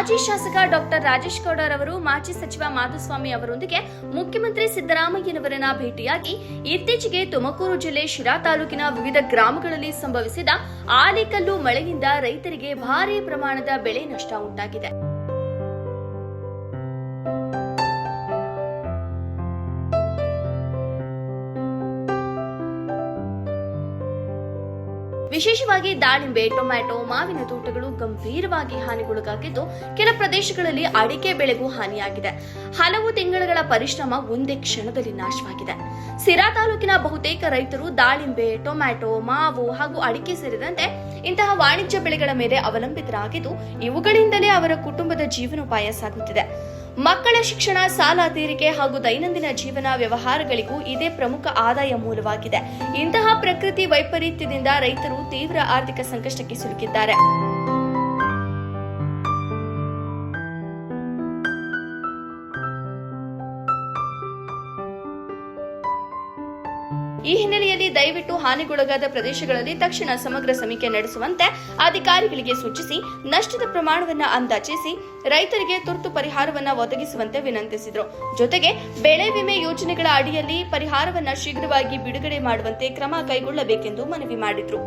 ಮಾಜಿ ಶಾಸಕ ಡಾಕ್ಟರ್ ರಾಜೇಶ್ ಗೌಡರ್ ಅವರು ಮಾಜಿ ಸಚಿವ ಮಾಧುಸ್ವಾಮಿ ಅವರೊಂದಿಗೆ ಮುಖ್ಯಮಂತ್ರಿ ಸಿದ್ದರಾಮಯ್ಯನವರನ್ನ ಭೇಟಿಯಾಗಿ ಇತ್ತೀಚೆಗೆ ತುಮಕೂರು ಜಿಲ್ಲೆ ಶಿರಾ ತಾಲೂಕಿನ ವಿವಿಧ ಗ್ರಾಮಗಳಲ್ಲಿ ಸಂಭವಿಸಿದ ಆಲಿಕಲ್ಲು ಮಳೆಯಿಂದ ರೈತರಿಗೆ ಭಾರೀ ಪ್ರಮಾಣದ ಬೆಳೆ ನಷ್ಟ ಉಂಟಾಗಿದೆ. ವಿಶೇಷವಾಗಿ ದಾಳಿಂಬೆ, ಟೊಮ್ಯಾಟೊ, ಮಾವಿನ ತೋಟಗಳು ಗಂಭೀರವಾಗಿ ಹಾನಿಗೊಳಗಾಗಿದ್ದು, ಕೆಲ ಪ್ರದೇಶಗಳಲ್ಲಿ ಅಡಿಕೆ ಬೆಳೆಗೂ ಹಾನಿಯಾಗಿದೆ. ಹಲವು ತಿಂಗಳುಗಳ ಪರಿಶ್ರಮ ಒಂದೇ ಕ್ಷಣದಲ್ಲಿ ನಾಶವಾಗಿದೆ. ಸಿರಾ ತಾಲೂಕಿನ ಬಹುತೇಕ ರೈತರು ದಾಳಿಂಬೆ, ಟೊಮ್ಯಾಟೊ, ಮಾವು ಹಾಗೂ ಅಡಿಕೆ ಸೇರಿದಂತೆ ಇಂತಹ ವಾಣಿಜ್ಯ ಬೆಳೆಗಳ ಮೇಲೆ ಅವಲಂಬಿತರಾಗಿದ್ದು, ಇವುಗಳಿಂದಲೇ ಅವರ ಕುಟುಂಬದ ಜೀವನೋಪಾಯ ಸಾಗುತ್ತಿದೆ. ಮಕ್ಕಳ ಶಿಕ್ಷಣ, ಸಾಲ ತೀರಿಕೆ ಹಾಗೂ ದೈನಂದಿನ ಜೀವನ ವ್ಯವಹಾರಗಳಿಗೂ ಇದೇ ಪ್ರಮುಖ ಆದಾಯ ಮೂಲವಾಗಿದೆ. ಇಂತಹ ಪ್ರಕೃತಿ ವೈಪರೀತ್ಯದಿಂದ ರೈತರು ತೀವ್ರ ಆರ್ಥಿಕ ಸಂಕಷ್ಟಕ್ಕೆ ಸಿಲುಕಿದ್ದಾರೆ. ಈ ಹಿನ್ನೆಲೆಯಲ್ಲಿ ದಯವಿಟ್ಟು ಹಾನಿಗೊಳಗಾದ ಪ್ರದೇಶಗಳಲ್ಲಿ ತಕ್ಷಣ ಸಮಗ್ರ ಸಮೀಕ್ಷೆ ನಡೆಸುವಂತೆ ಅಧಿಕಾರಿಗಳಿಗೆ ಸೂಚಿಸಿ ನಷ್ಟದ ಪ್ರಮಾಣವನ್ನು ಅಂದಾಜಿಸಿ ರೈತರಿಗೆ ತುರ್ತು ಪರಿಹಾರವನ್ನು ಒದಗಿಸುವಂತೆ ವಿನಂತಿಸಿದರು. ಜೊತೆಗೆ ಬೆಳೆ ವಿಮೆ ಯೋಜನೆಗಳ ಅಡಿಯಲ್ಲಿ ಪರಿಹಾರವನ್ನು ಶೀಘ್ರವಾಗಿ ಬಿಡುಗಡೆ ಮಾಡುವಂತೆ ಕ್ರಮ ಕೈಗೊಳ್ಳಬೇಕೆಂದು ಮನವಿ ಮಾಡಿದರು.